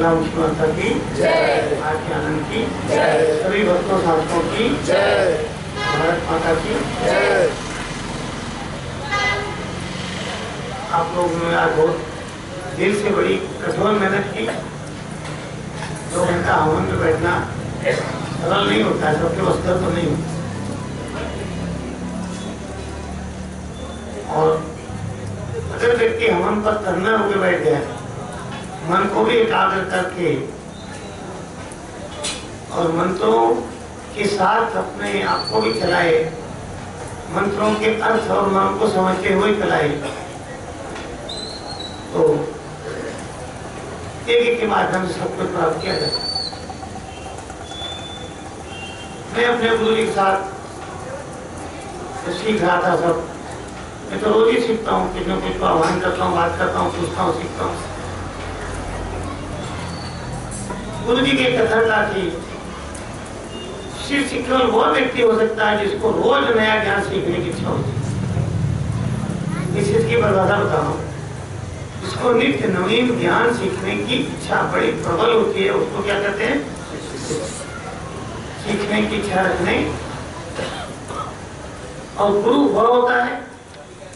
कल्ला मुखी माता की जय, आरती आनंद की जय, सभी भक्तों शासकों की जय, भारत माता की जय। आप लोगों ने आज बहुत दिल से बड़ी कठोर मेहनत की। 2 घंटा हवन में बैठना सरल नहीं होता है, सबके वस्त्र तो नहीं होता। और अगर व्यक्ति हवन पर तन्ना होकर बैठ जाए, मन को भी एकाग्र करके और मंत्रों के साथ अपने आप को भी चलाए, मंत्रों के अर्थ और मन को समझते हुए चलाए, तो एक के माध्यम से सब कुछ प्राप्त किया जाता है। मैं अपने गुरु जी के साथ सीख रहा था सब। मैं तो रोज ही सीखता हूँ, कुछ न कुछ को आह्वान करता हूँ, बात करता हूँ, पूछता हूँ, सीखता हूँ। गुरु जी की कथा था कि शिष्य केवल वो व्यक्ति हो सकता है जिसको रोज नया ज्ञान सीखने की इच्छा होती है। इस चीज की परिभाषा बता रहा हूँ। जिसको नित्य नवीन ज्ञान सीखने की इच्छा बड़ी प्रबल होती है, उसको क्या कहते हैं? सीखने की इच्छा रखने। और गुरु वह होता है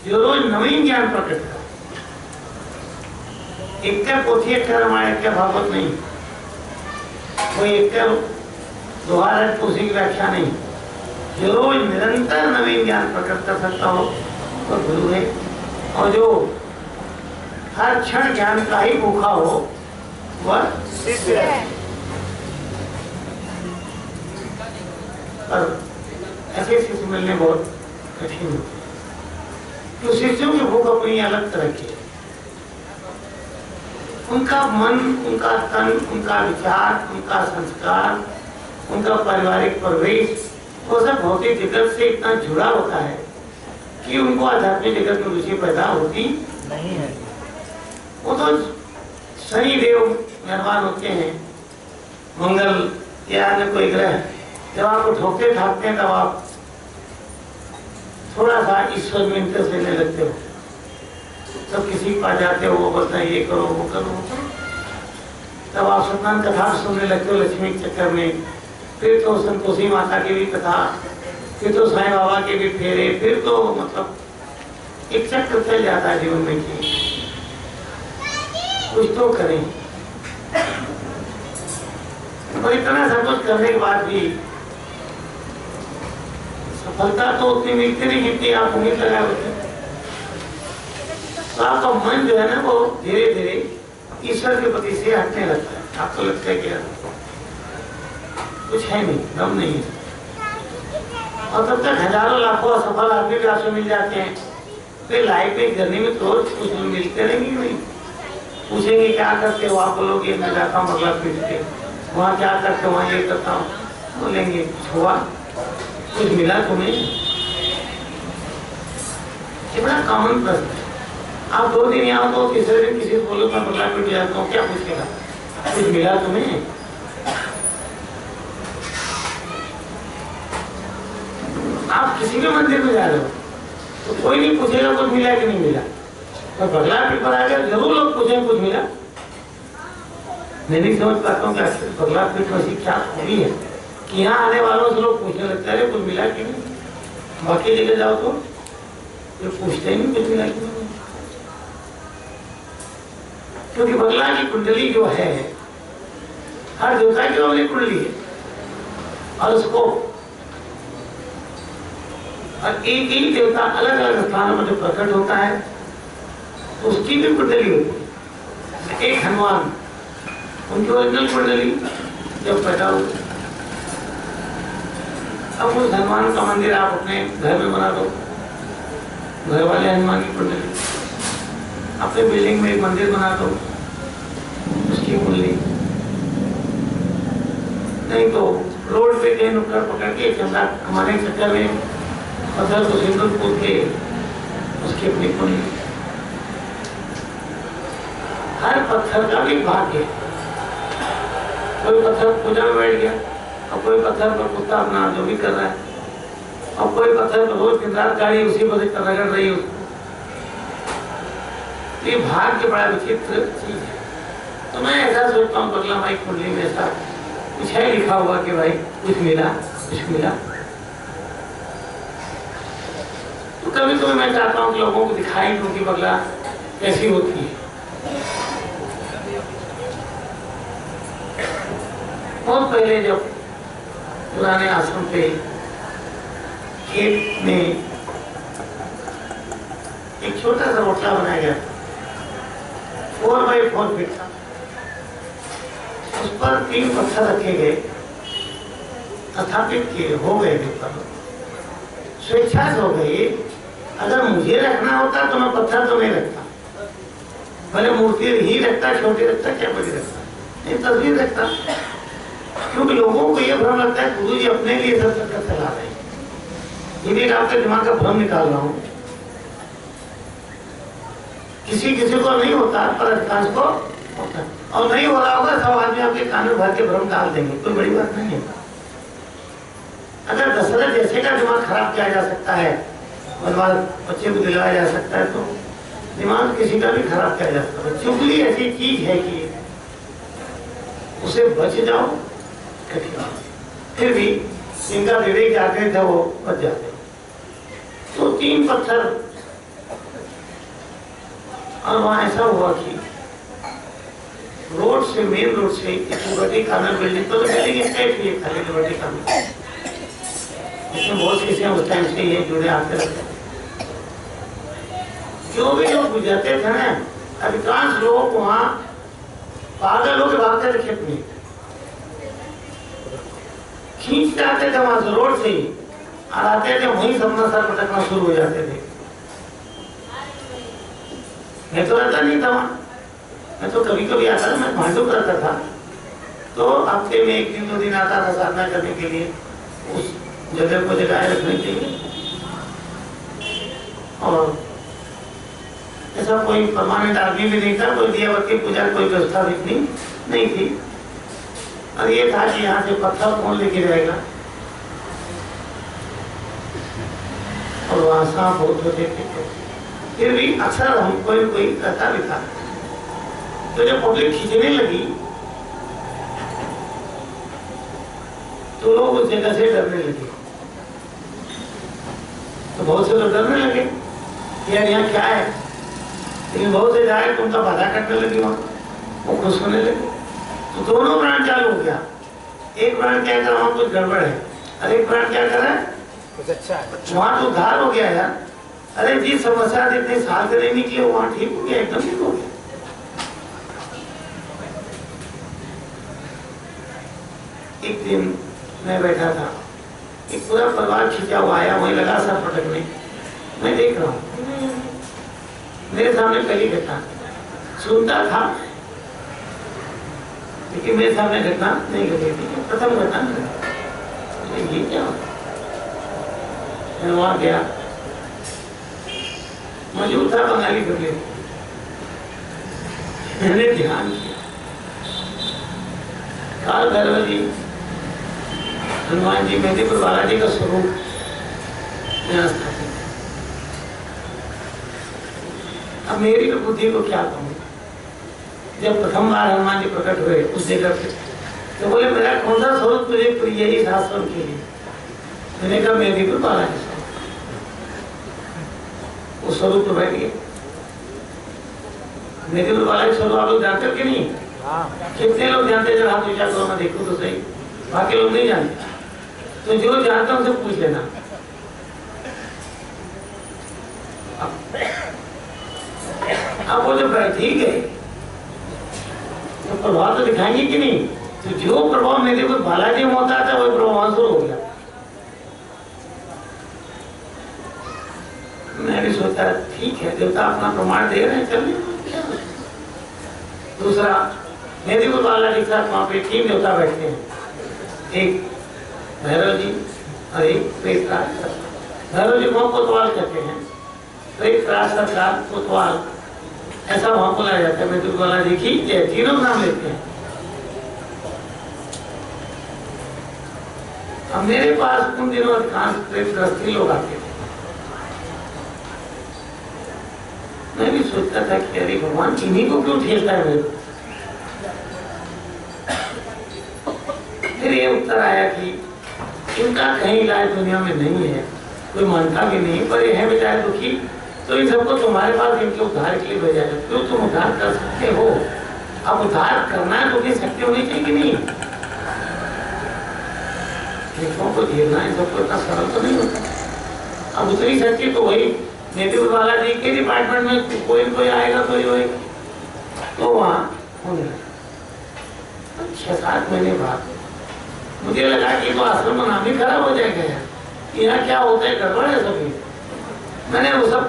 जो रोज नवीन ज्ञान प्रकट करता है। एक पोथी, एक रामायण, एक भागवत नहीं, कोई एक दोहार उसी की व्याख्या नहीं, जो रोज निरंतर नवीन ज्ञान प्रकट कर सकता हो तो गुरु है। और जो हर क्षण ज्ञान का ही भूखा हो वह शिष्य है। पर ऐसे शिष्य मिलने बहुत कठिन होते हैं। तो शिष्यों की भूख अपनी अलग तरह की है। उनका मन, उनका तन, उनका विचार, उनका संस्कार, उनका पारिवारिक परिवेश, वो सब भौतिक जगत से इतना जुड़ा होता है कि उनको आध्यात्मिक जगत में रुचि पैदा होती नहीं है। वो तो शनि देव मेहरबान होते हैं, मंगल या अन्य कोई ग्रह जब आपको ठोकते ठाकते हैं तब आप थोड़ा सा ईश्वर में इंटरेस्ट लेने लगते हो। तब किसी के पास जाते हो, वो बोलता है ये करो, वो करो। तब आप सत्यनारायण कथा सुनने लगते हो लक्ष्मी के चक्कर में। फिर तो संतोषी माता की भी कथा, फिर तो साईं बाबा के भी फेरे, फिर तो मतलब एक चक्र चल जाता है जीवन में कि कुछ तो करें। और इतना सब कुछ करने के बाद भी सफलता तो उतनी मिलती नहीं जितनी आप उम्मीद लगाए होते। तो आपका मन जो है ना वो धीरे धीरे ईश्वर के प्रति से हटने लगता है। आपको लगता है कि कुछ है नहीं, दम नहीं है। और तब तक हजारों लाखों असफल आदमी भी आपसे मिल जाते हैं। फिर लाइफ में जर्नी में तो कुछ मिलते रहेंगे नहीं। पूछेंगे क्या करते हो, आप बोलोगे मैं जाता हूँ बगला पीट के, वहाँ क्या करते हो, वहाँ ये करता हूँ। बोलेंगे कुछ हुआ, कुछ मिला तुम्हें? ये बड़ा कॉमन प्रश्न है। आप 2 दिन यहाँ तो तीसरे दिन किसी को बोलो मैं बगला पीट जाता हूँ, क्या पूछेगा? कुछ मिला तुम्हें? आप किसी भी मंदिर में जा रहे हो तो कोई नहीं पूछेगा कुछ मिला कि नहीं मिला। तो बगला पीट पर आकर जरूर लोग पूछेंगे कुछ मिला। मैं नहीं समझ पाता हूँ कि बगला पीट में क्या खूबी है कि यहाँ आने वालों से लोग पूछने लगता है कुछ मिला कि नहीं। बाकी जगह जाओ तो ये पूछते ही नहीं कुछ मिला कि नहीं। क्योंकि बगला की कुंडली जो है हर देवता की अपनी कुंडली है और उसको और एक एक देवता अलग अलग स्थानों में जो प्रकट होता है उसकी भी कुंडली होती है। एक हनुमान, उनकी ओरिजिनल कुंडली जब पैदा हुई, अब उस हनुमान का मंदिर आप अपने घर में बना दो, घर वाले हनुमान की कुंडली, अपने बिल्डिंग में एक मंदिर बना दो, उसकी कुंडली। नहीं तो रोड पे कहीं नुक्कड़ पकड़ के चंदा हमारे चक्कर में पत्थर को सिंदूर पूछ के उसकी अपनी कुंडली। हर पत्थर का भी भाग्य है। कोई पत्थर पूजा में बैठ गया और कोई पत्थर पर कुत्ता अपना जो भी कर रहा है और कोई पत्थर पर रोज दिन रात गाड़ी उसी पर रगड़ रही है उसको। ये भाग्य बड़ा विचित्र चीज है। तो मैं ऐसा सोचता हूँ बगला भाई कुंडली में ऐसा कुछ है लिखा हुआ कि भाई कुछ मिला कुछ मिला। तो कभी कभी मैं चाहता हूँ कि लोगों को दिखाई दूं कि बगला कैसी होती है। बहुत पहले जब पुराने आश्रम पे खेत में एक छोटा सा रोटला बनाया गया, 4x4 फीट था। उस पर 3 पत्थर रखे गए, स्थापित किए, हो गए ऊपर, स्वेच्छा से हो गए। अगर मुझे रखना होता तो मैं पत्थर तो नहीं रखता, भले मूर्ति ही रखता, छोटी रखता, क्या बड़ी रखता, नहीं तस्वीर रखता। क्योंकि लोगों को यह भ्रम लगता है गुरु जी अपने लिए सब चक्कर चला रहे हैं। ये आपके दिमाग का भ्रम निकाल रहा हूँ। किसी किसी को नहीं होता, पर अधिकांश को होता है। और नहीं हो रहा होगा, सब आदमी आपके कान में भर के भ्रम डाल देंगे, कोई बड़ी बात नहीं है। अगर दशरथ जैसे का दिमाग खराब किया जा सकता है, बच्चे को दिलाया जा सकता है, तो दिमाग किसी का भी खराब किया जा सकता है। चुगली ऐसी चीज है कि उसे बच जाओ कठिन, फिर भी इनका विवेक जाते थे वो बच जाते। तो 3 पत्थर, और वहां ऐसा हुआ कि रोड से, मेन रोड से लिबर्टी कॉर्नर बिल्डिंग, तो बिल्डिंग है खाली लिबर्टी कॉर्नर, इसमें बहुत सी चीजें उस टाइम से ये जुड़े आते रहते। जो भी लोग गुजरते थे ना, अधिकांश लोग वहां पागल होकर भागते थे, खेत में खींच जाते थे वहां से रोड से ही, और आते थे वहीं सबना सर पटकना शुरू हो जाते थे। मैं तो रहता नहीं था वहां, मैं तो कभी कभी आता था, मैं भांडुप रहता था, तो हफ्ते में 1 दिन 2 दिन आता था साधना करने के लिए, उस जगह को जगाए रखने के लिए। और ऐसा कोई परमानेंट आदमी भी नहीं था, कोई दियावती पूजा कोई व्यवस्था भी नहीं थी। और ये था कि यहाँ से पत्थर कौन लेके जाएगा, और वहां सांप बहुत होते थे। फिर भी अक्सर हम कोई रहता भी था। तो जब पब्लिक खींचने लगी तो लोग उस जगह से डरने लगे। तो बहुत से लोग डरने लगे कि यार यहाँ क्या है, लेकिन बहुत से जाए तो उनका बाधा करने लगी, वहां वो खुश होने लगे। तो दोनों प्राण चालू हो गया। एक प्राण क्या कर वहां कुछ गड़बड़ है, और एक प्राण क्या कर रहा है कुछ अच्छा है, वहां तो उद्धार हो गया यार। अरे जी समस्या जितने साल से नहीं निकले वहां ठीक हो गया, एकदम ठीक हो गया। एक दिन मैं बैठा था, एक पूरा परिवार खींचा हुआ आया, वहीं लगा सर पटकने। मैं देख रहा हूँ, मेरे सामने पहली घटना, सुनता था लेकिन मेरे सामने घटना नहीं घटी थी, प्रथम घटना ये क्या। मैं वहां गया, मौजूद था बंगाली कबीर, मैंने ध्यान किया, काल भैरव जी, हनुमान जी, मेहंदीपुर बालाजी का स्वरूप यहाँ स्थापित। अब मेरी तो बुद्धि को क्या कहूँ, जब प्रथम बार हनुमान जी प्रकट हुए उस जगह पे, तो बोले मेरा कौन सा स्वरूप तुझे प्रिय है इस आश्रम के लिए। मैंने कहा मेहंदीपुर बालाजी स्वरूप। वो स्वरूप तो बैठ गए। मेहंदीपुर बालाजी स्वरूप आप लोग जानते हो कि नहीं? कितने लोग जानते? जब हाथ ऊंचा करो मैं देखूं तो सही, बाकी लोग नहीं जानते। तो जो जानता हूं उनसे पूछ लेना। अब वो जो बैठ ही गए तो प्रभाव तो दिखाएंगे कि नहीं? तो जो प्रभाव मेरे को बालाजी में होता था वही प्रभाव शुरू हो गया। मैंने सोचा ठीक है, देवता अपना प्रमाण दे रहे हैं, चलिए। दूसरा, मेहंदीपुर बालाजी के साथ वहां पे 3 देवता बैठते हैं, एक भैरव जी और एक प्रेतराज। भैरव जी को कोतवाल कहते हैं, प्रेतराज सरकार कोतवाल, ऐसा वहां बोला जाता है। मेहंदीपुर बालाजी की तीनों नाम लेते हैं। अब मेरे पास उन दिनों अधिकांश प्रेतग्रस्ती लोग आते थे। मैं भी सोचता था कि अरे भगवान इन्हीं को क्यों ठेलता है मेरे को। फिर ये उत्तर आया कि इनका कहीं इलाज दुनिया में नहीं है, कोई मानता भी नहीं, पर ये है बेचारे दुखी, तो इन सबको तुम्हारे पास इनके उद्धार के लिए भेजा जाए। क्यों तुम उद्धार कर सकते हो, अब उद्धार करना है तो भी शक्ति होनी चाहिए कि नहीं? देखो को झेलना इन सबको इतना सरल तो नहीं होता। अब उतनी शक्ति तो वही नेहरू वाला जी के डिपार्टमेंट में कोई आएगा तो वही तो वहाँ होने लगा। 6-7 महीने बाद मुझे लगा कि तो आश्रम का नाम ही खराब हो जाएगा यार, यहाँ क्या होता है, गड़बड़ है सभी। मैंने वो सब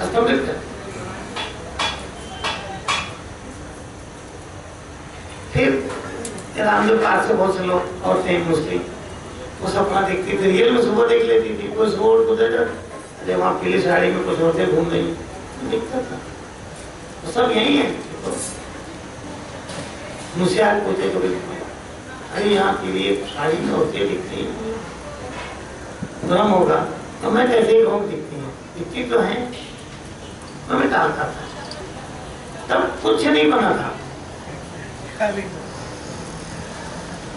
स्तंभित कर, फिर रामदेव पास से बहुत से लोग औरतें मुस्लिम वो सपना देखती थी, रियल में सुबह देख लेती थी, कोई सुबह उठ को अरे वहाँ पीली साड़ी में कुछ औरतें घूम रही दिखता था। तो सब यही है। मुझसे आज पूछे कभी अरे यहाँ पीली साड़ी में औरतें दिखती हैं, भ्रम होगा तो मैं कैसे ही कहूँ दिखती हैं, दिखती तो है, मैं टालता था। तब कुछ नहीं बना था,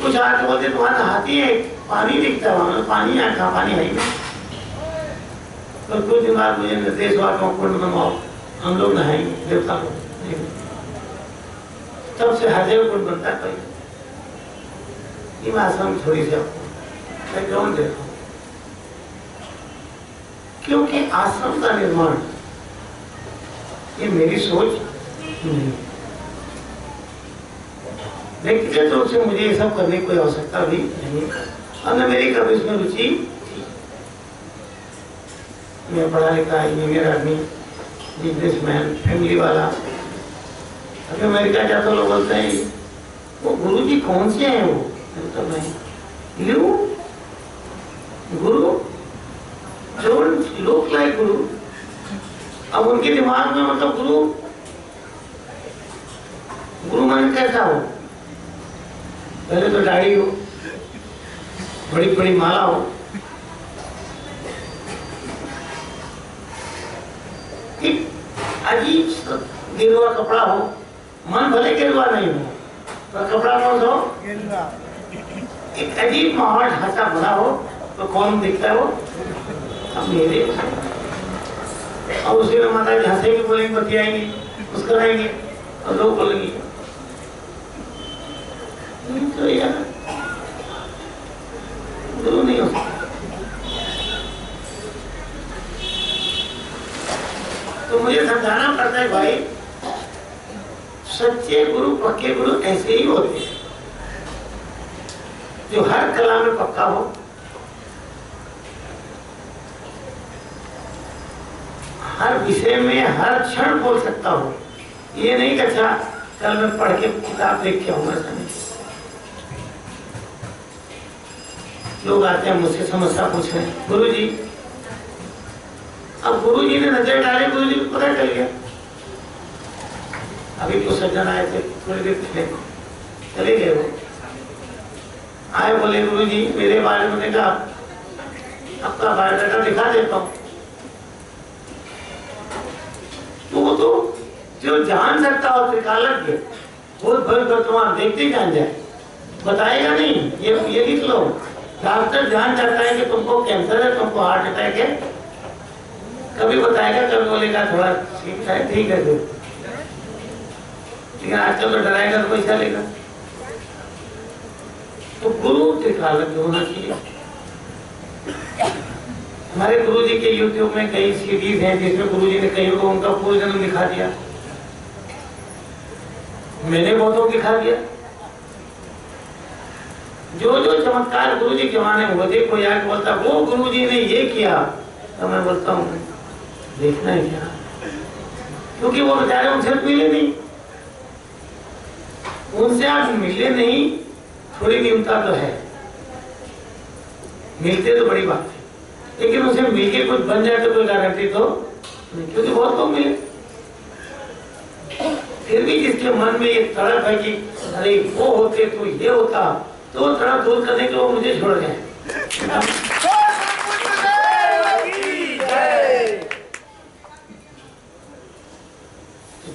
कुछ आके बोलते तुम्हारा नहाती है, पानी दिखता है, पानी है कहाँ, पानी है ही नहीं। तो कुछ दिन बाद मुझे निर्देश हुआ कुंड बनवाओ, हम लोग नहाएंगे देवता को। तब से हर जगह कुंड बनता है। ये आश्रम थोड़ी सी आपको बैकग्राउंड देता हूँ, क्योंकि आश्रम का निर्माण ये मेरी सोच नहीं, व्यक्तिगत रूप से मुझे ये सब करने की कोई आवश्यकता भी नहीं और न मेरी कभी इसमें रुचि थी। मैं पढ़ा लिखा इंजीनियर आदमी, बिजनेसमैन, फैमिली वाला। अभी अमेरिका जाता लोग बोलते हैं वो गुरु जी कौन से हैं, वो तो नहीं गुरु डोंट लुक लाइक गुरु। अब उनके दिमाग में मतलब गुरु माने कैसा हो, पहले तो दाढ़ी हो, बड़ी बड़ी माला हो, एक अजीब गिरवा कपड़ा हो, मन भले गिरवा नहीं हो पर कपड़ा कौन सा हो, एक अजीब माहौल ढांचा बना हो तो कौन दिखता है वो, अब मेरे और उसी में माता जी हंसेंगे, बोलेंगे, बतियाएंगे, मुस्कुराएंगे और लोग बोलेंगे तो यार गुरु नहीं हो सकता। तो मुझे समझाना पड़ता है भाई, सच्चे गुरु पक्के गुरु ऐसे ही होते हैं जो हर कला में पक्का हो, हर विषय में हर क्षण बोल सकता हो। ये नहीं कि अच्छा कल मैं पढ़ के किताब देख के आऊंगा, ऐसा नहीं। लोग आते हैं मुझसे समस्या पूछ रहे हैं, गुरु जी, अब गुरु जी ने नजर डाले, गुरु जी को पता चल गया। अभी कुछ सज्जन आए थे थोड़ी देर पहले, चले गए वो, आए बोले गुरु जी मेरे बारे में कहा आपका बायोडाटा दिखा देता हूँ। तो वो तो जो जान सकता हो त्रिकालज्ञ, वो भर वर्तमान देखते ही जान जाए, बताएगा नहीं। ये लिख लो, डॉक्टर जान जाता है कि तुमको कैंसर है, तुमको हार्ट अटैक है, कभी बताएगा, कभी बोलेगा थोड़ा ठीक है तो, लेकिन आजकल तो डराएगा तो पैसा लेगा। तो गुरु त्रिकालज्ञ होना चाहिए। हमारे गुरु जी के YouTube में कई सीरीज हैं जिसमें गुरु जी ने कई लोगों का पूर्व जन्म दिखा दिया, मैंने बहुतों को दिखा दिया। जो जो चमत्कार गुरु जी के जमाने में होते, कोई आके बोलता वो गुरु जी ने ये किया, तो मैं बोलता हूँ देखना है क्या, क्योंकि वो बेचारे उनसे मिले नहीं, उनसे आप मिले नहीं, थोड़ी न्यूनता तो है, मिलते तो बड़ी बात है, लेकिन उसे मिलके कुछ बन जाए तो कोई गारंटी तो नहीं, क्योंकि बहुत लोग मिले। फिर भी जिसके मन में ये तड़प है कि अरे वो होते तो ये होता, तो वो तड़प दूर करने के लिए मुझे छोड़ गए।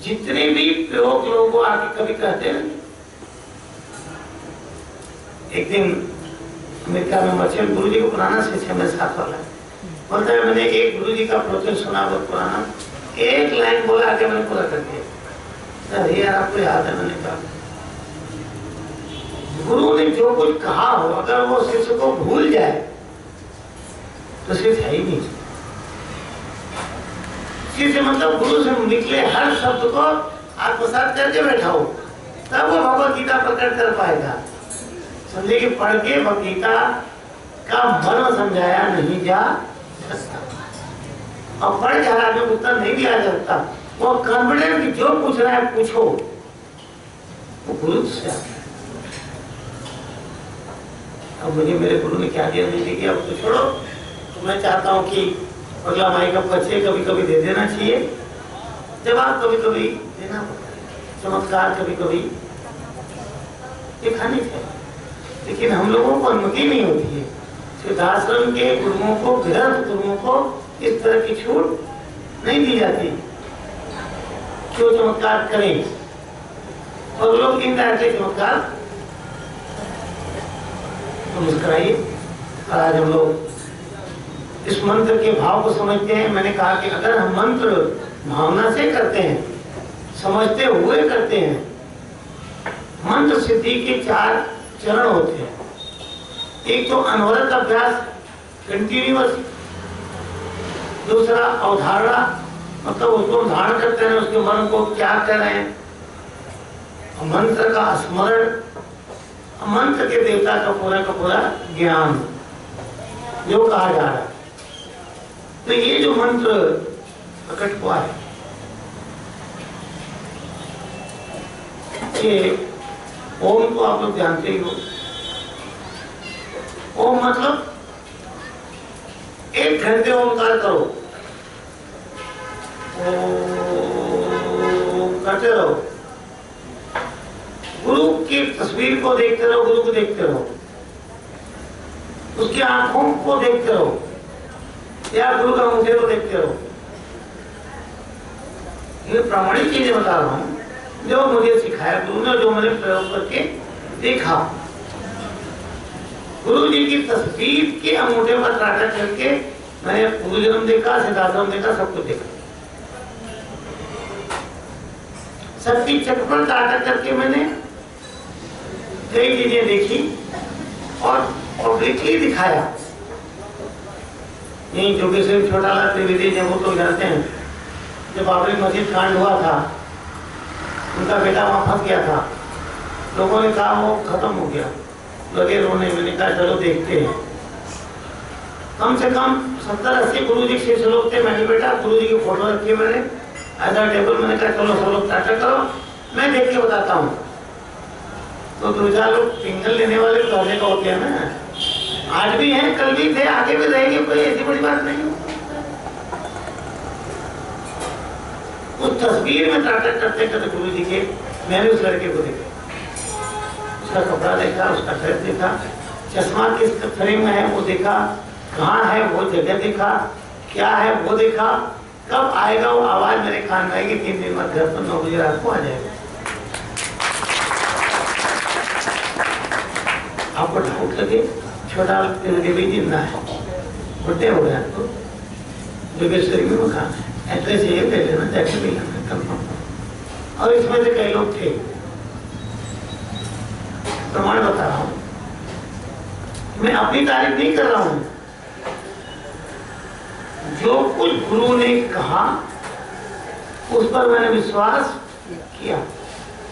जितने भी प्रयोग लोगों को आके कभी कहते हैं एक दिन अमेरिका में मर्चेंट गुरु जी को पुराना शिष्य मेरे साथ वाला बोलता है, मैंने एक गुरु जी का प्रवचन सुना बहुत पुराना, एक लाइन बोला आके मैंने पूरा कर दिया। अरे यार आपको याद है? मैंने कहा गुरु ने जो कुछ कहा हो अगर वो शिष्य को भूल जाए तो शिष्य है ही नहीं। शिष्य मतलब गुरु से निकले हर शब्द को आत्मसात करके बैठा हो, तब वो भगवत गीता प्रकट कर पाएगा। समझे कि पढ़ के भगवत गीता का मर्म समझाया नहीं जा सकता, और पढ़ जा रहा जो उत्तर नहीं दिया जा सकता, वो कॉन्फिडेंट कि जो पूछ रहा है पूछो, वो गुरु से आता है। अब मुझे मेरे गुरु ने क्या दिया, नहीं दिया, अब तो छोड़ो। तो मैं चाहता हूँ कि अगला माई का बच्चे कभी कभी दे देना चाहिए, जवाब कभी कभी देना पड़ता है, चमत्कार कभी कभी दिखानी चाहिए, लेकिन हम लोगों को अनुमति नहीं होती है। सिद्धाश्रम के गुरुओं को, गृहस्थ गुरुओं को इस तरह की छूट नहीं दी जाती जो चमत्कार करें, और लोग इनडायरेक्टली चमत्कार तो मुस्कुराइए। और आज हम लोग इस मंत्र के भाव को समझते हैं। मैंने कहा कि अगर हम मंत्र भावना से करते हैं, समझते हुए करते हैं, मंत्र सिद्धि के 4 चरण होते हैं। एक तो अनवरत अभ्यास, कंटिन्यूअस। दूसरा अवधारणा, मतलब उसको धारण करते हैं, उसके मन को क्या कह रहे हैं। मंत्र का स्मरण, मंत्र के देवता का पूरा ज्ञान जो कहा जा रहा है। तो ये जो मंत्र प्रकट हुआ है, ये ओम को आप लोग जानते ही हो। ओम मतलब 1 घंटे ओमकार करो, करते रहो, गुरु की तस्वीर को देखते रहो, गुरु को देखते रहो, उसकी आंखों को देखते रहो, या गुरु का मुझे को देखते रहो। ये प्रामाणिक चीजें बता रहा हूं जो मुझे सिखाया गुरु ने, जो मैंने प्रयोग करके देखा। गुरु जी की तस्वीर के अंगूठे पर टाटा करके मैंने पूर्व जन्म देखा, सिद्धाश्रम देखा, सब कुछ देखा। शक्ति चक्र पर टाटा करके मैंने कई चीजें देखी और पब्लिकली दिखाया। यही जोगेश्वर छोटाला त्रिवेदी जब वो तो जानते हैं, जब बाबरी मस्जिद कांड हुआ था, उनका बेटा वहां फंस गया था, लोगों ने कहा वो खत्म हो गया, लगे रोने। मैंने कहा चलो देखते हैं। कम से कम 70-80 गुरु जी के लोग थे। मैंने बेटा गुरु जी की फोटो रखी है, मैंने ऐसा टेबल, मैंने कहा चलो सब लोग टाटा करो, मैं देख के बताता हूँ। तो 2-4 लोग पिंगल लेने वाले पहले का होते हैं ना, आज भी हैं, कल भी थे, आगे भी रहेंगे, कोई ऐसी बड़ी बात नहीं। उस तस्वीर में टाटा करते करते गुरु जी के मैंने उस लड़के को देखा, उसका कपड़ा देखा, उसका ड्रेस देखा, चश्मा किस फ्रेम में है वो देखा, कहाँ है वो जगह देखा, क्या है वो देखा, कब आएगा वो आवाज मेरे कान में आएगी, 3 दिन बाद घर पर 9 बजे रात को आ जाएगा। आपको डाउट लगे, छोटा भी जिंदा है, बुढ़े हो गया तो जोगेश्वरी में मकान है, एड्रेस ये ले लेना, जाके भी लेना कंफर्म। और इसमें से कई लोग थे, प्रमाण बता रहा हूं, मैं अपनी तारीफ नहीं कर रहा हूं। जो कुछ गुरु ने कहा उस पर मैंने विश्वास किया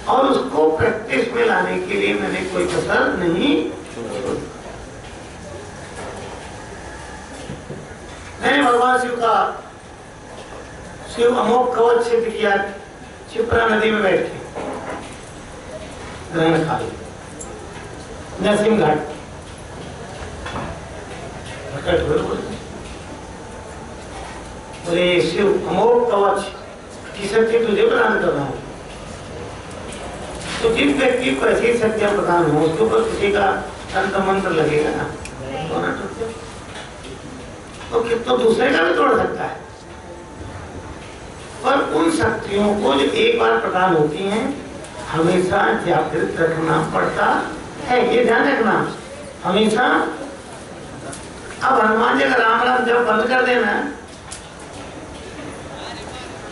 और उसको प्रैक्टिस में लाने के लिए मैंने कोई कसर नहीं छोड़ी। मैंने भगवान शिव का शिव अमोघ कवच सिद्ध किया क्षिप्रा नदी में बैठ के, ग्रहण काल नरसिंह घाट प्रकट हुए, बोले शिव अमोघ कवच की शक्ति तुझे प्रदान कर रहा हूं। तो जिस व्यक्ति को ऐसी शक्तियां प्रदान हो उसके ऊपर किसी का तंत्र मंत्र लगेगा ना, तो कितना दूसरे का भी तोड़ सकता है। पर उन शक्तियों को जो एक बार प्रदान होती हैं हमेशा जागृत रखना पड़ता है, ये ध्यान रखना हमेशा। अब हनुमान जी का राम राम जब बंद कर देना,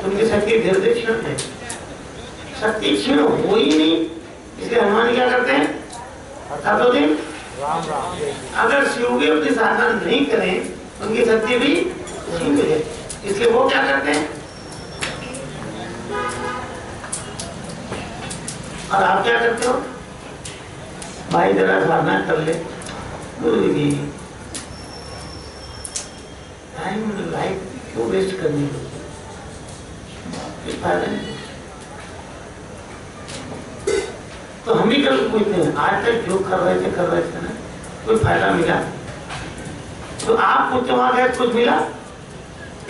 उनकी शक्ति धीरे धीरे क्षीण है, शक्ति क्षीण हो ही नहीं। इसलिए हनुमान जी क्या करते हैं, सातों दिन राम राम। अगर शिव भी अपनी साधना नहीं करें, उनकी शक्ति भी क्षीण है। इसलिए वो क्या करते हैं, और आप क्या करते हो, भाई जरा साधना कर ले, गुरु जी टाइम लाइफ क्यों वेस्ट करनी है, फायदा नहीं। तो हम ही कल पूछते हैं, आज तक जो कर रहे थे ना, कोई फायदा मिला? तो आप पूछते वहां गए कुछ मिला?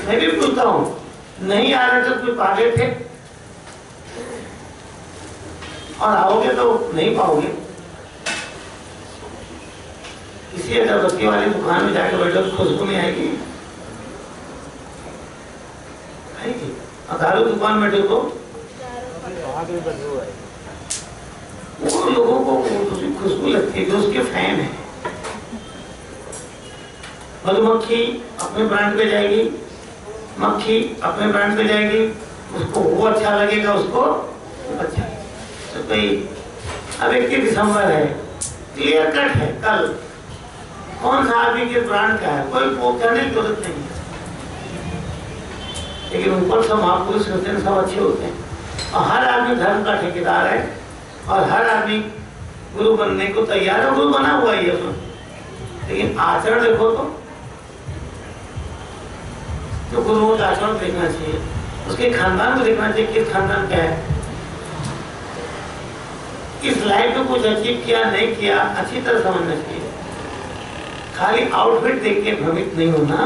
मैं भी पूछता हूँ, नहीं आ रहे तो कुछ पा गए थे, और आओगे तो नहीं पाओगे। किसी अगरबत्ती वाली दुकान में जाकर बैठो तो खुशबू नहीं आएगी, आएगी। और दारू दुकान में बैठो तो वो लोगों को खुशबू लगती है जो उसके फैन है। मधुमक्खी अपने ब्रांड पे जाएगी, मक्खी अपने ब्रांड पे जाएगी, उसको वो अच्छा लगेगा, उसको अच्छा। तो भाई अब 21 दिसंबर है, क्लियर कट है, कल कौन सा आदमी के ब्रांड का है, कोई वो कहने की जरूरत नहीं है। लेकिन ऊपर सब महापुरुष होते हैं, सब अच्छे होते हैं, और हर आदमी धर्म का ठेकेदार है, और हर आदमी गुरु बनने को तैयार है, गुरु बना हुआ ही है उसमें। लेकिन आचरण देखो तो गुरुओं का आचरण देखना चाहिए, उसके खानदान को देखना चाहिए, किस खानदान का है, इस लाइफ में कुछ अचीव किया नहीं किया, अच्छी तरह समझना चाहिए। खाली आउटफिट देख के भ्रमित नहीं होना।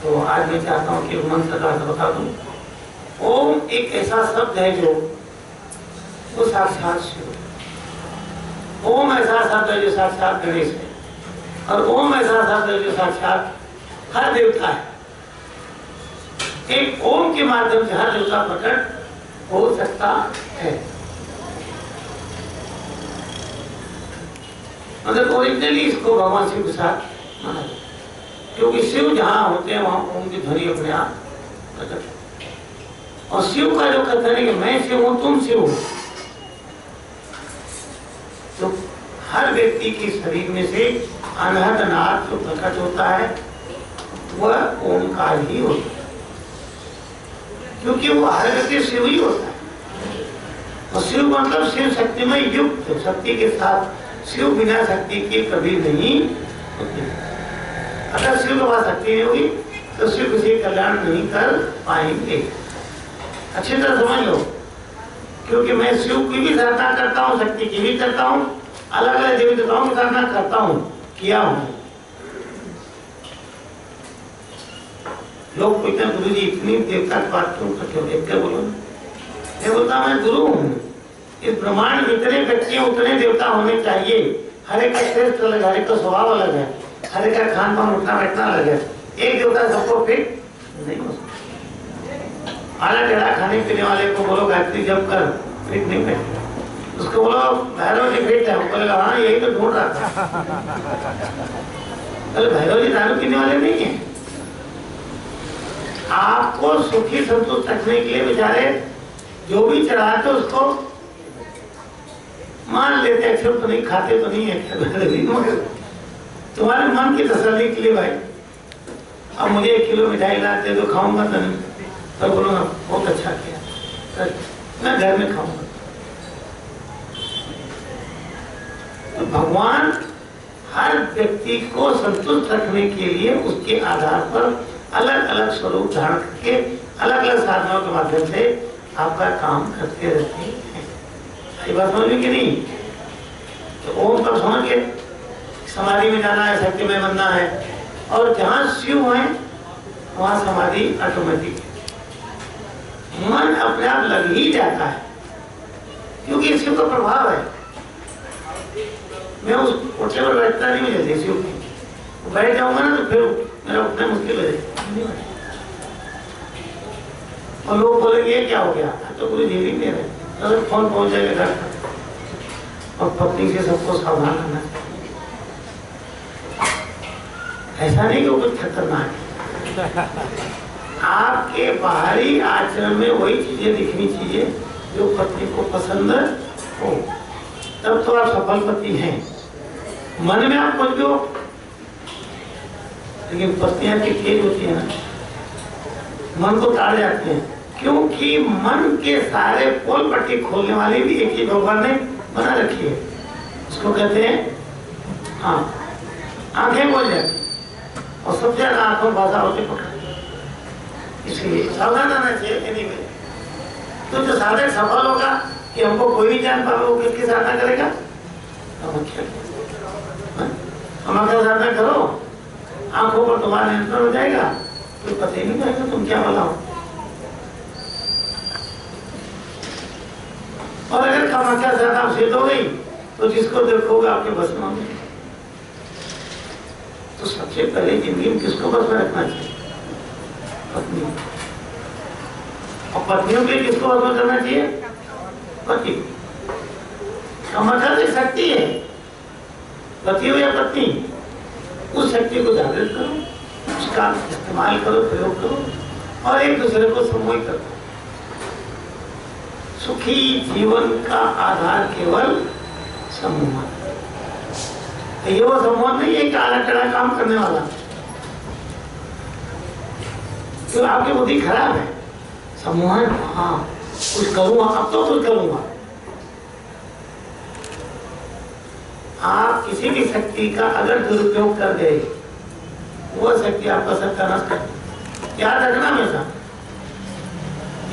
तो आज मैं चाहता हूँ कि मंत्र का बता दूं। ओम एक ऐसा शब्द है जो वो साक्षात शिव। ओम ऐसा शब्द है जो साक्षात गणेश है, और ओम ऐसा शब्द है जो साक्षात हर देवता है। एक ओम के माध्यम से हर देवता प्रकट हो सकता है। मतलब ओरिजिनली इसको भगवान शिव के साथ माना जाए, क्योंकि शिव जहां होते हैं वहां ओम की ध्वनि अपने आप प्रकट। और शिव का जो कथन है कि मैं शिव हूं, तुम शिव हो, तो हर व्यक्ति के शरीर में से अनहद नाद जो प्रकट होता है वह ओमकार ही होता है, क्योंकि वो हर व्यक्ति शिव ही होता है। और शिव मतलब शिव शक्तिमय युक्त, शक्ति के साथ। शिव बिना शक्ति के कभी नहीं होती। अगर शिव के पास शक्ति नहीं होगी तो शिव किसी कल्याण नहीं कर पाएंगे। अच्छी तरह समझ लो, क्योंकि मैं शिव की भी साधना करता हूँ, शक्ति की भी करता हूँ, अलग अलग देवी देवताओं की साधना करता हूँ, किया हूँ। लोग पूछते हैं गुरु जी इतनी देवता की बात क्यों करते हो, एक क्या बोलो? मैं बोलता मैं गुरु हूँ। इस ब्रह्मांड में जितने व्यक्ति उतने देवता होने चाहिए। हर एक का श्रेष्ठ अलग, हर एक का स्वभाव अलग है, हर एक का खान पान उठना बैठना अलग है। एक देवता सबको फिट नहीं हो सकता। आला टेढ़ा खाने पीने वाले को बोलो गायत्री जप कर, फिट नहीं बैठ। उसको बोलो भैरव जी फिट है, वो बोलेगा हाँ यही तो ढूंढ रहा था। अरे भैरव जी दारू पीने वाले नहीं है। आपको सुखी संतुष्ट रखने के लिए बेचारे जो भी चढ़ाते उसको मान लेते, एक्सेप्ट तो नहीं, खाते तो नहीं है, तुम्हारे मन की तसल्ली के लिए भाई। अब मुझे 1 किलो मिठाई लाते तो खाऊंगा तो नहीं, तो बोलूंगा बहुत अच्छा किया, मैं घर में खाऊंगा। तो भगवान हर व्यक्ति को संतुष्ट रखने के लिए उसके आधार पर अलग अलग स्वरूप धारण करके अलग अलग साधनों के माध्यम से आपका काम करते रहते हैं। ये बात समझ में कि नहीं? तो ओम तब समझ के समाधि में जाना है, शक्ति में बनना है, और जहां शिव है वहां समाधि ऑटोमेटिक है। मन अपने आप लग ही जाता है, क्योंकि शिव का प्रभाव है। मैं उस कोठे पर बैठता नहीं, मुझे शिव की बैठ जाऊंगा ना तो फिर मेरा उठना मुश्किल हो जाएगा। और लोग बोलेंगे ये क्या हो गया, तो पूरी धीरे में रहे, तो फोन पहुंच जाएगा घर पर, और पत्नी से सबको सावधान रहना चाहिए। ऐसा नहीं कि वो कुछ खतरनाक है। आपके बाहरी आचरण में वही चीजें दिखनी चाहिए जो पत्नी को पसंद हो, तब तो आप सफल पति हैं। मन में आप कुछ भी हो, लेकिन पत्नियां की तेज होती है ना, मन को ताड़ जाते हैं, क्योंकि मन के सारे पोल पट्टी खोलने वाली भी एक ही भगवान ने बना रखी है। उसको कहते हैं हाँ, आंखें बोल जाती और सबसे ज्यादा आंखों भाषा होती पकड़, इसलिए सावधान रहना चाहिए। anyway, तो जो साधक सफल होगा कि हमको कोई नहीं जान पाएगा वो किसकी साधना करेगा, हमारे साधना करो, आंखों पर तुम्हारा नियंत्रण हो जाएगा, कोई पता ही नहीं पाएगा तुम क्या बोला हो। और अगर कामाख्या साधना सिद्ध हो गई तो जिसको देखोगे आपके बस में होंगे। तो सबसे पहले जिंदगी में किसको बस में रखना चाहिए? पत्नी। और पत्नियों के किसको बस में करना चाहिए? पति। कामाख्या से शक्ति है, पति हो या पत्नी, उस शक्ति को जागृत करो, उसका इस्तेमाल करो, प्रयोग करो और एक दूसरे को सम्मोहित करो। सुखी जीवन का आधार केवल सम्मोहन। ये वो सम्मोहन नहीं है कि आला टेढ़ा काम करने वाला, तो आपकी बुद्धि खराब है। सम्मोहन, हाँ कुछ करूंगा, अब तो कुछ करूंगा। आप किसी भी शक्ति का अगर दुरुपयोग कर गए, वो शक्ति आपका सत्यानाश कर, याद रखना हमेशा।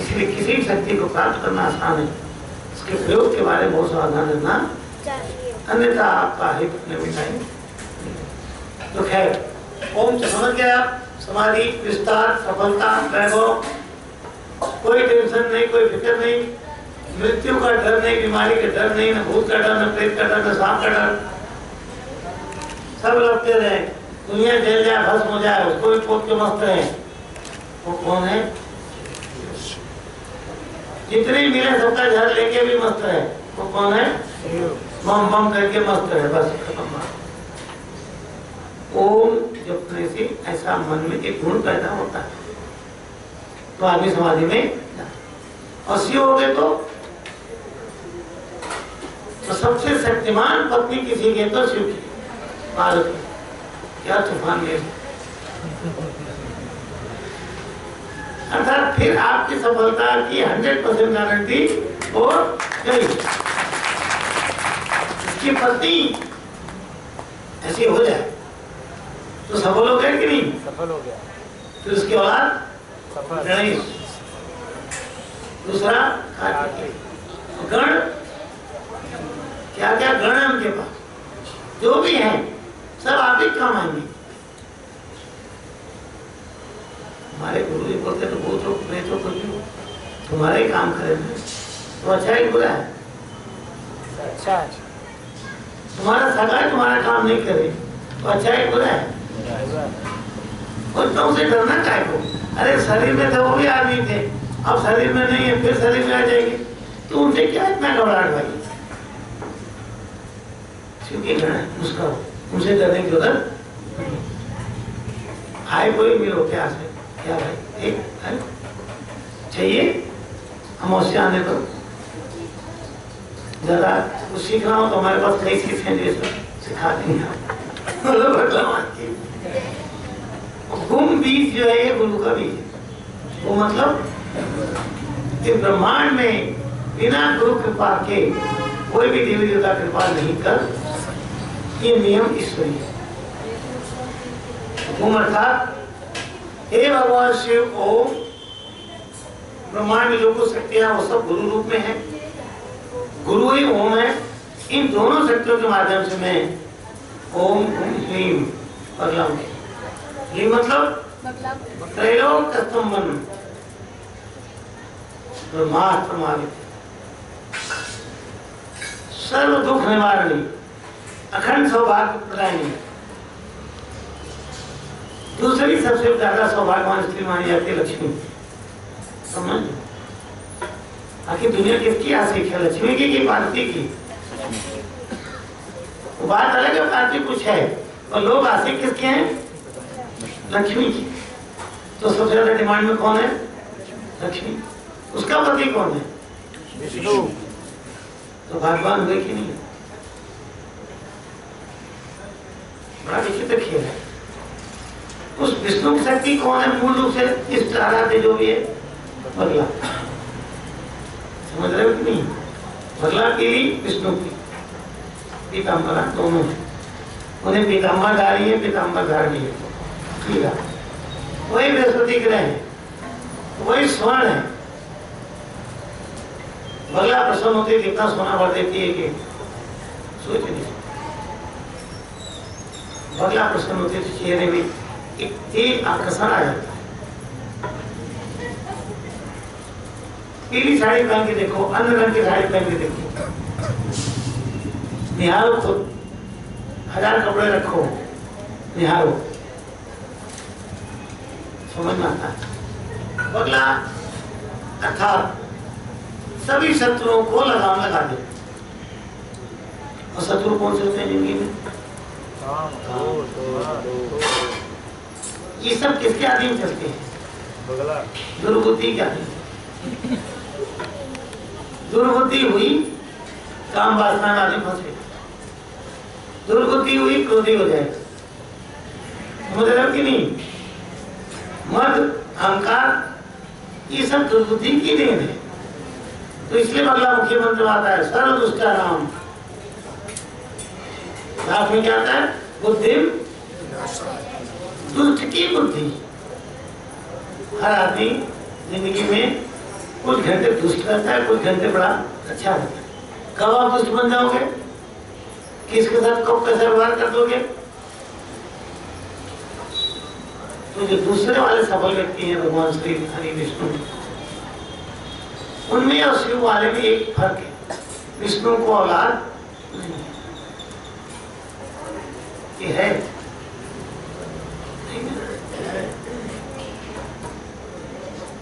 इसलिए किसी भी शक्ति को प्राप्त करना आसान है, इसके प्रयोग के बारे में बहुत सावधान रहना, अन्यथा आपका हित न मिटाएंगे। तो खैर ओम समझ गया, समाधि, विस्तार, सफलता, वैभव, कोई टेंशन नहीं, कोई फिक्र नहीं, मृत्यु का डर नहीं, बीमारी का डर नहीं, न भूत का डर, न प्रेत का डर, न सांप का डर। सब लगते रहे, दुनिया जल जाए, भस्म हो जाए, उसको भी पोत के मस्त रहे। वो कौन है? जितने मिले सबका घर लेके भी मस्त रहे। वो कौन है? बम बम करके मस्त रहे, बस खत्म बात। ओम जपने से ऐसा मन में एक गुण पैदा होता है, तो आदमी समाधि में और शिव हो गए तो सबसे शक्तिमान पत्नी किसी के तो शिव की, पार्वती। क्या तूफान में, अर्थात फिर आपकी सफलता की 100% गारंटी हो गई। इसकी पत्नी ऐसी हो जाए तो सफल हो गया कि नहीं? सफल हो गया। फिर उसके बाद सफल। गणेश, दूसरा कार्तिकेय। गण, क्या क्या गण है उनके पास, जो भी है सब आप ही काम आएंगे। हमारे गुरु जी बोलते तो बहुत लोग प्रेतों को तुम्हारे ही काम करेंगे, तो अच्छा ही बुरा है? अच्छा, तुम्हारा सगा है, तुम्हारा काम नहीं करे तो अच्छा ही बुरा है? और तो उसे डरना चाहे को, अरे शरीर में थे वो भी आदमी थे, अब शरीर में नहीं है, फिर शरीर में आ जाएंगे, तो उनसे क्या इतना घबराहट भाई? उसका उनसे डरने की जरूरत आए, कोई मिलो क्या से क्या भाई, एक चाहिए अमावस्या आने पर जरा कुछ सीखना हो तो हमारे पास कई चीज हैं जो सिखा देंगे। गुम बीज जो है ये गुरु का बीज है। वो मतलब इस ब्रह्मांड में बिना गुरु कृपा के कोई भी देवी देवता कृपा नहीं कर, ये नियम ईश्वरी है। गुम अर्थात हे भगवान शिव ओम, ब्रह्मांड में जो कुछ शक्तियां वो सब गुरु रूप में है, गुरु ही ओम है। इन दोनों शक्तियों के माध्यम से मैं ओम ह्रीम पगला ये मतलब त्रैलोक स्तंभन ब्रह्मास्त्र प्रमाणित, सर्व दुख निवारणी, अखंड सौभाग्य प्रदायिनी। दूसरी सबसे ज्यादा सौभाग्यवान स्त्री मानी जाती है लक्ष्मी। समझ, आखिर दुनिया किसकी आशिक है, लक्ष्मी की पार्वती की? वो बात अलग है, कार्तिक कुछ है और लोग आशिक किसके हैं? लक्ष्मी की। तो सबसे ज्यादा डिमांड में कौन है? लक्ष्मी। उसका पति कौन है? विष्णु। तो भगवान हुए कि नहीं? बड़ा विचित्र खेल है। उस विष्णु की शक्ति कौन है मूल रूप से? इस आराध्य जो भी है बगला। समझ रहे हो कि नहीं? बगला की विष्णु की पीताम्बरा दोनों है। उन्हें पीताम्बर धारी है, पीताम्बर धारी है। ठीक है, वही बृहस्पति ग्रह है, वही स्वर्ण है। बगला प्रसन्न होते कितना सोना भर देती है कि सोच नहीं। बगला प्रसन्न होते तो चेहरे में एक तेज आकर्षण आ जाता है। पीली साड़ी पहन के देखो, अन्य रंग की साड़ी पहन के देखो, निहारो खुद। 1000 कपड़े रखो, निहारो, समझ में आता है। बगला अर्थात सभी शत्रुओं को लगाम लगा दे। और शत्रु कौन से होते हैं जिंदगी में? ये सब किसके अधीन चलते हैं? बगला। दुर्बुद्धि के अधीन। दुर्बुद्धि हुई, काम वासना आदि फंसे। दुर्बुद्धि हुई, क्रोधी हो जाएगा। समझ रहे हो कि नहीं? मद, अहंकार, ये सब दुर्बुद्धि की देन है। तो इसलिए बगला मुख्यमंत्री आता है, सर्व दुष्टानाम। लास्ट में क्या आता है? बुद्धि, दुष्ट की बुद्धि। हर आदमी जिंदगी में कुछ घंटे दुष्ट रहता है, कुछ घंटे बड़ा अच्छा रहता है। कब आप दुष्ट बन जाओगे? किसके साथ कब कैसे व्यवहार कर दोगे? तो जो दूसरे वाले सफल व्यक्ति हैं भगवान श्री हरि विष्णु, उनमें और शिव वाले में एक फर्क है। विष्णु को औलाद नहीं है।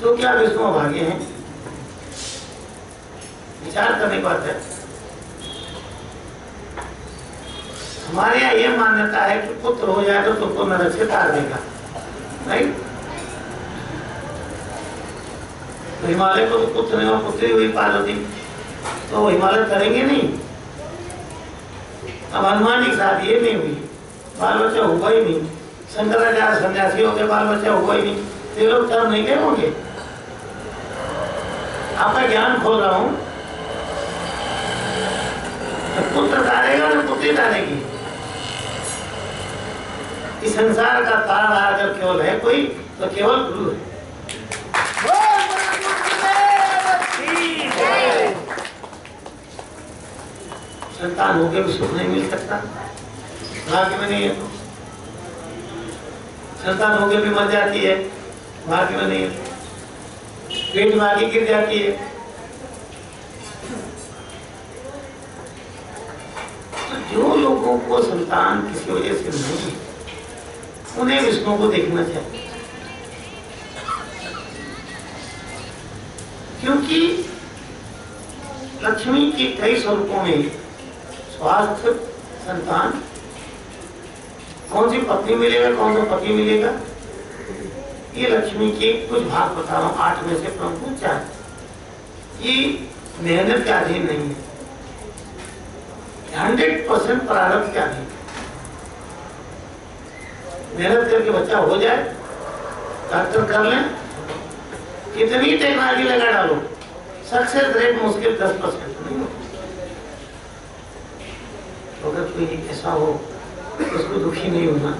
तो क्या विष्णु अभागे हैं? विचार करने की बात है। हमारे यहाँ यह मान्यता है कि पुत्र हो जाए तो तुमको नरक से तार देगा, नहीं? तो हिमालय को तो पुत्र नहीं, पुत्री हुई पार्वती, तो हिमालय करेंगे नहीं। अब हनुमान जी के साथ ये नहीं हुई, बाल बच्चा हुआ ही नहीं। शंकराचार्य सन्यासी हो गए, बाल बच्चा हुआ ही नहीं। ये लोग कर्म नहीं गए होंगे। आपका ज्ञान खोल रहा हूं। तो पुत्र तारेगा ना पुत्री तारेगी? इस संसार का तारा अगर केवल है कोई, तो केवल गुरु है। संतान हो के भी सुख नहीं मिल सकता, भाग्य में नहीं है। तो संतान हो के भी मर जाती है, भाग्य में नहीं है। पेट में आगे गिर जाती है। तो जो लोगों को संतान किसी वजह से नहीं है, उन्हें विष्णु को देखना चाहिए। क्योंकि लक्ष्मी के कई स्वरूपों में स्वास्थ्य, संतान, कौन सी पत्नी मिलेगा, कौन सा पति मिलेगा, ये लक्ष्मी के कुछ भाग बता रहा हूं। 8 में से प्रमुख 4 ये मेहनत के अधीन नहीं है, 100% प्रारब्ध के अधीन। मेहनत करके बच्चा हो जाए, डॉक्टर कर लें, कितनी टेक्नोलॉजी लगा डालो, सक्सेस रेट मुश्किल 10% नहीं हो। तो अगर कोई ऐसा हो तो उसको दुखी नहीं होना।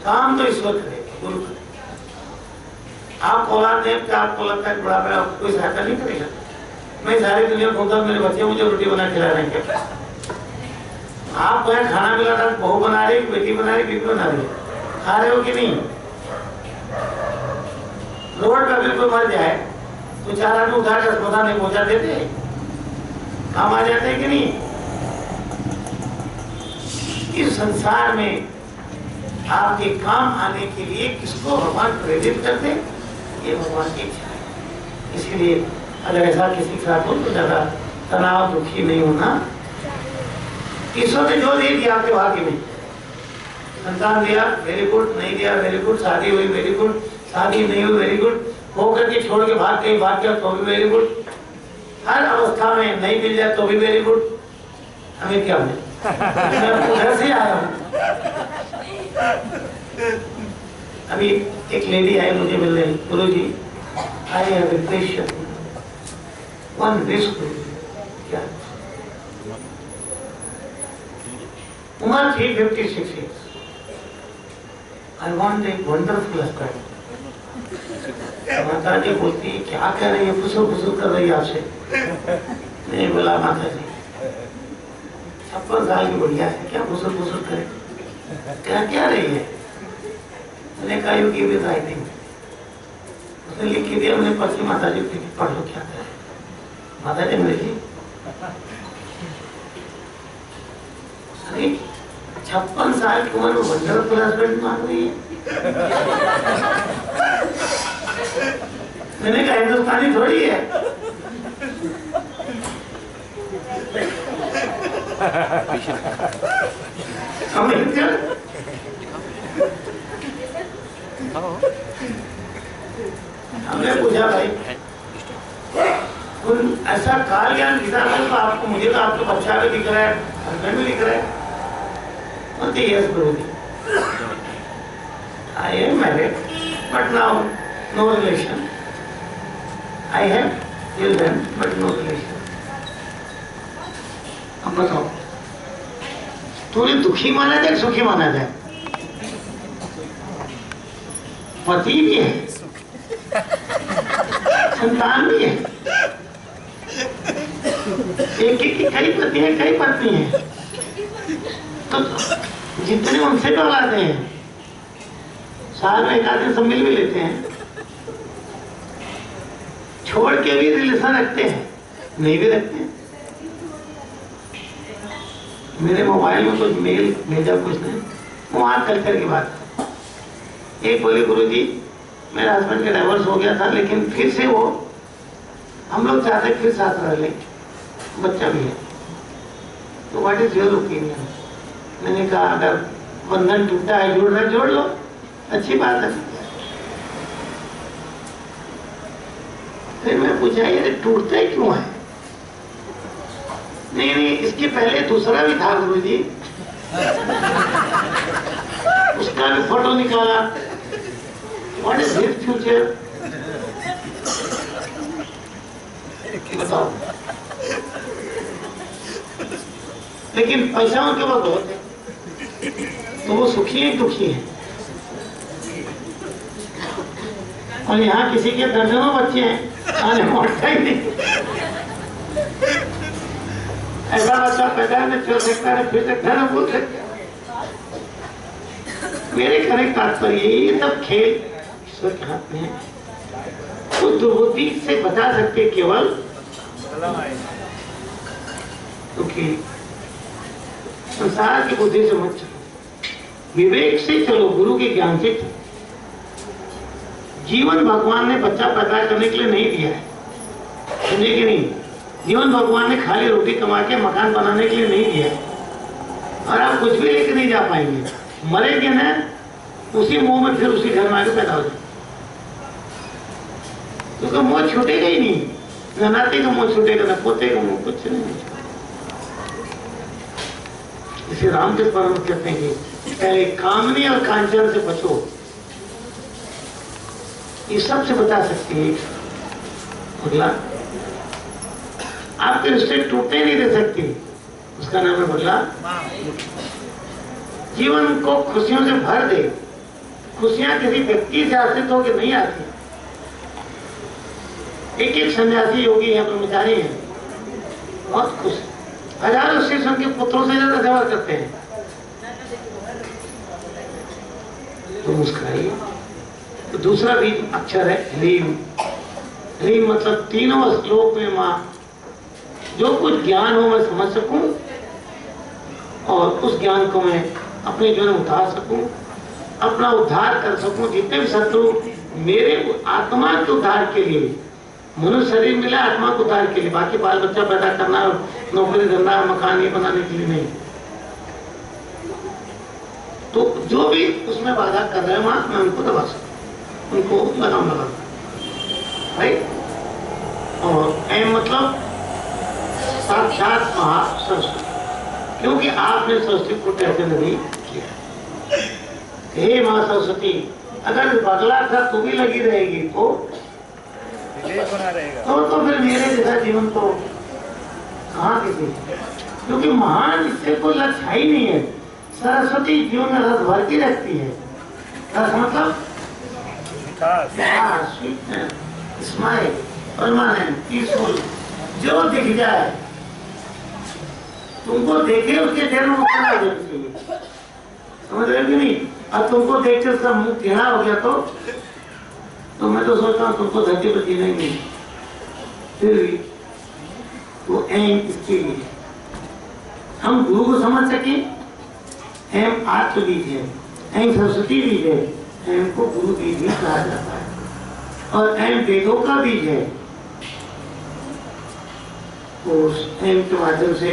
काम तो ईश्वर करेगा, गुरु करेगा। आप औलाद दें कि आपको लगता है बुढ़ापे आपको कोई सहायता नहीं करेगा। मैं सारी दुनिया घूमता, मेरे बच्चे मुझे रोटी बना खिला रहे हैं। आप वह खाना मिला था, बहू बना रही, बेटी बना रही, बीवी बना रही, खा रहे हो कि नहीं? रोड पर बिल्कुल मर जाए तो 4 आदमी उठा कर अस्पताल में पहुंचा देते, काम आ जाते हैं कि नहीं? इस संसार में आपके काम आने के लिए किसको भगवान प्रेरित करते, ये भगवान की इच्छा है। इसलिए अगर ऐसा किसी के साथ हो तो ज्यादा तनाव, दुखी नहीं होना। ईश्वर ने जो दे दिया आपके भाग्य में, संतान दिया वेरी गुड, नहीं दिया वेरी गुड, शादी हुई वेरी गुड, शादी नहीं हुई वेरी गुड, होकर के छोड़ के भाग गया तो भी वेरी गुड, हर अवस्था में नहीं मिल जाए तो भी वेरी गुड। हमें क्या मिले, मैं उधर से आया हूँ। अभी एक लेडी आई मुझे मिलने, guru ji I have a question, one risk. क्या उम्र थी 56 years। I want a wonderful husband। माता जी बोलती क्या कह रही है, फुसुर फुसुर कर रही है आपसे। नहीं बोला माता जी 56 साल की बढ़िया है, क्या फुसुर फुसुर करे, क्या रही है। मैंने कहा यू गिव इट राइटिंग। उसने लिख के दिया, मैंने पर्ची माता जी को पढ़ लो क्या करे। माता जी मेरी 56 साल की उम्र में वंडरफुल हस्बैंड मांग रही है। मैंने कहा हिंदुस्तानी थोड़ी है। हमने पूछा भाई तुम ऐसा काल ज्ञान दिखा रहे तो आपको, मुझे तो आपको बच्चा भी दिख रहा है, हस्बैंड भी दिख रहा है। Yes, Guruji. I am married, but now no relation. I have children, but no relation. अब बताओ, तूने दुखी माना जाए सुखी माना जाए? पति भी है, संतान भी है, एक की कई पति है, कई पत्नी है, तो जितने उनसे तो औलादे हैं, साल में एक आदमी सब मिल भी लेते हैं, छोड़ के भी रिलेशन रखते हैं, नहीं भी रखते हैं। मेरे मोबाइल में कुछ मेल भेजा कुछ नहीं, वहाँ कल्चर की बात। एक बोले गुरुजी मेरे हस्बैंड का डाइवोर्स हो गया था, लेकिन फिर से वो हम लोग चाहते फिर साथ रह लें, बच्चा भी है, तो व्हाट इज योर ओपिनियन। मैंने कहा अगर बंधन टूटा है, जोड़ रहा जोड़ लो, अच्छी बात है। फिर मैं पूछा ये टूटता ही क्यों है। नहीं इसके पहले दूसरा भी था गुरुजी, उसका भी फोटो निकाला, व्हाट इज हिज फ्यूचर बताओ। लेकिन पैसा उनके पास बहुत है, तो वो सुखी है दुखी है। और यहाँ किसी के दर्जनों बच्चे हैं, आने मोड़ता ही नहीं। ऐसा बच्चा पैदा है, चल सकता है, फिर सकता है, बोल सकता है। मेरे कहने का तात्पर्य ये सब खेल ईश्वर के हाथ में है। तो दुर्बुद्धि से बचा सकते केवल क्योंकि संसार की बुद्धि से मत चलो, विवेक से चलो, गुरु के ज्ञान से चलो। जीवन भगवान ने बच्चा पैदा करने के लिए नहीं दिया है, समझे कि नहीं। जीवन भगवान ने खाली रोटी कमा के मकान बनाने के लिए नहीं दिया है। और आप कुछ भी लेके नहीं जा पाएंगे, मरेंगे ना उसी मुंह में, फिर उसी घर में आके पैदा हो जाए, क्योंकि मुंह छूटेगा ही नहीं। न नाते का मुंह छूटेगा, न पोते का मुंह, कुछ नहीं। इसे रामकृष्ण परमहंस कहते हैं कि पहले कामनी और कांचन से बचो, ये सब से बचा सकते हैं। अगला आपके रिश्ते टूटने नहीं दे सकती, उसका नाम है बदला। जीवन को खुशियों से भर दे। खुशियां किसी व्यक्ति से आश्रित होकर नहीं आती। एक सन्यासी योगी है, ब्रह्मचारी है, बहुत खुश, हजारों शिष्यों के पुत्रों से ज्यादा सेवा करते हैं, तो मुस्कुराइए। तो दूसरा भी अक्षर है ह्रीम। ह्रीम मतलब तीनों श्लोक में मां जो कुछ ज्ञान हो मैं समझ सकूं और उस ज्ञान को मैं अपने जीवन में उतार सकूं, अपना उद्धार कर सकूं। जितने भी शत्रु मेरे आत्मा के उद्धार के लिए, मनुष्य शरीर मिला आत्मा के उद्धार के लिए, बाकी बाल बच्चा पैदा करना, नौकरी धंधा मकान ये बनाने के लिए नहीं, तो जो भी उसमें बाधा कर रहे हैं वहां मैं उनको दबा सकता, उनको लगाम लगा, राइट। और एम मतलब साक्षात महासरस्वती, क्योंकि आपने सरस्वती को कैसे नहीं किया। हे माँ सरस्वती, अगर बगला था तो भी लगी रहेगी तो बना रहेगा तो फिर मेरे जैसा जीवन तो कहाँ किसी, क्योंकि महान इससे कोई लक्ष्य है ही नहीं है। सरस्वती जीवन में रस भर के रखती है। रस मतलब स्माइल, परमानेंट, पीसफुल, जो दिख जाए तुमको देखे उसके देर में मुस्कुरा देना चाहिए, समझ रहे कि नहीं। अब तुमको देख के उसका मुंह टेढ़ा हो गया तो मैं तो सोचता हूँ तुमको धरती पर जीना ही नहीं। फिर भी वो एम इसके लिए हम गुरु को समझ सके। एम आत्म बीज है, एम सरस्वती बीज है, एम को गुरु बीज भी कहा जाता है, और एम वेदों का बीज है। उस एम के माध्यम से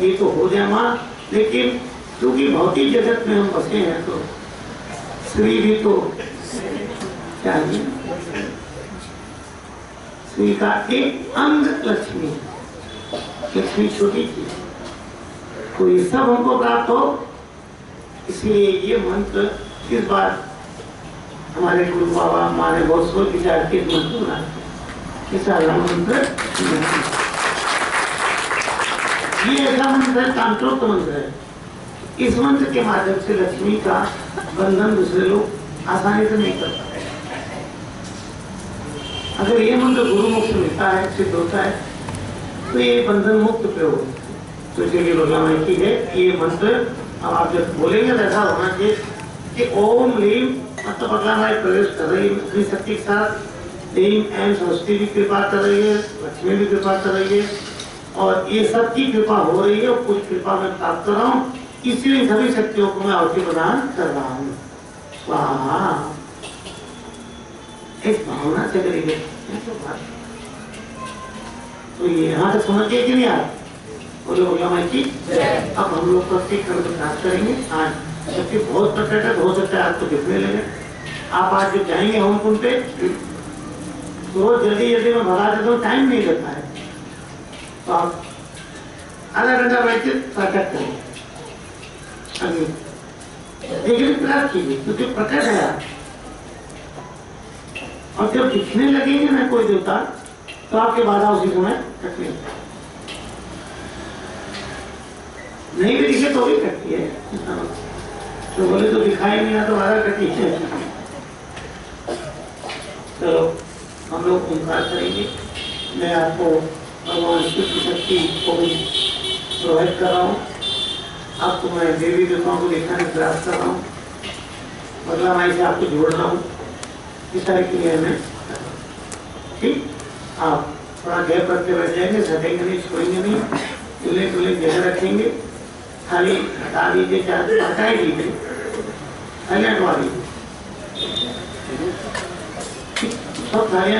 ये तो हो जाए माँ, लेकिन क्योंकि भौतिक जगत में हम बसे हैं तो श्री भी तो चाहिए। श्री का एक अंग लक्ष्मी, लक्ष्मी छोटी चीज, तो ये सब हमको प्राप्त हो। इसलिए ये मंत्र इस बार हमारे गुरु बाबा हमारे बहुत सोच विचार के मंत्र बनाते, ऐसा मंत्र ये ऐसा मंत्र है, तांत्रिक मंत्र है। इस मंत्र के माध्यम से लक्ष्मी का बंधन दूसरे लोग आसानी से नहीं कर पाते। अगर ये मंत्र गुरु मुख से मिलता है, सिद्ध होता है, तो ये बंधन मुक्त प्रयोग है। तो इसलिए बगला माई की है ये मंत्र। अब आप जब बोलेंगे तो ऐसा होना चाहिए कि ओम लीम, मतलब बगला माई प्रवेश कर रही है अपनी शक्ति के साथ। लीम एम सरस्वती भी कृपा कर रही है, लक्ष्मी भी कृपा कर रही है, और ये सब की कृपा हो रही है, और कुछ कृपा मैं प्राप्त कर रहा हूँ, इसलिए सभी शक्तियों को मैं आहुति प्रदान कर रहा हूँ। स्वाहा, एक भावना से करेंगे तो ये यहाँ तक समझ गए कि नहीं आप? बोलो भगला माई की। अब हम लोग प्रत्येक कर्म प्राप्त करेंगे। आज शक्ति बहुत प्रकट है, हो सकता है आपको दिखने लगे। आप आज जब जाएंगे होम कुंड पे तो जल्दी जल्दी मैं भगा देता हूँ, टाइम नहीं लगता है, तो आप आधा घंटा बैठ के प्रकट करेंगे, लेकिन प्रयास कीजिए क्योंकि प्रकट है आप। और जब दिखने लगेंगे ना कोई देवता तो आपके बाधा उसी समय कटने नहीं भी दिखे तो भी कटती है। तो बोले तो दिखाई नहीं तो बाधा कटी है। चलो हम लोग ओंकार करेंगे। मैं आपको भगवान शिव की शक्ति को प्रोवाइड कर रहा हूँ, आपको मैं देवी देवताओं को दिखाने का प्रयास कर रहा हूँ, बगला माई से आपको जोड़ रहा हूँ। इस तरह की है मैं, ठीक। आप थोड़ा गैप करके बैठ जाएंगे, सटेंगे नहीं, छोड़ेंगे नहीं, चूल्हे चूल्हे जगह रखेंगे, खाली हटा दीजिए, चाहे हटा ही दीजिए, खाली हटवा दीजिए सब थालियाँ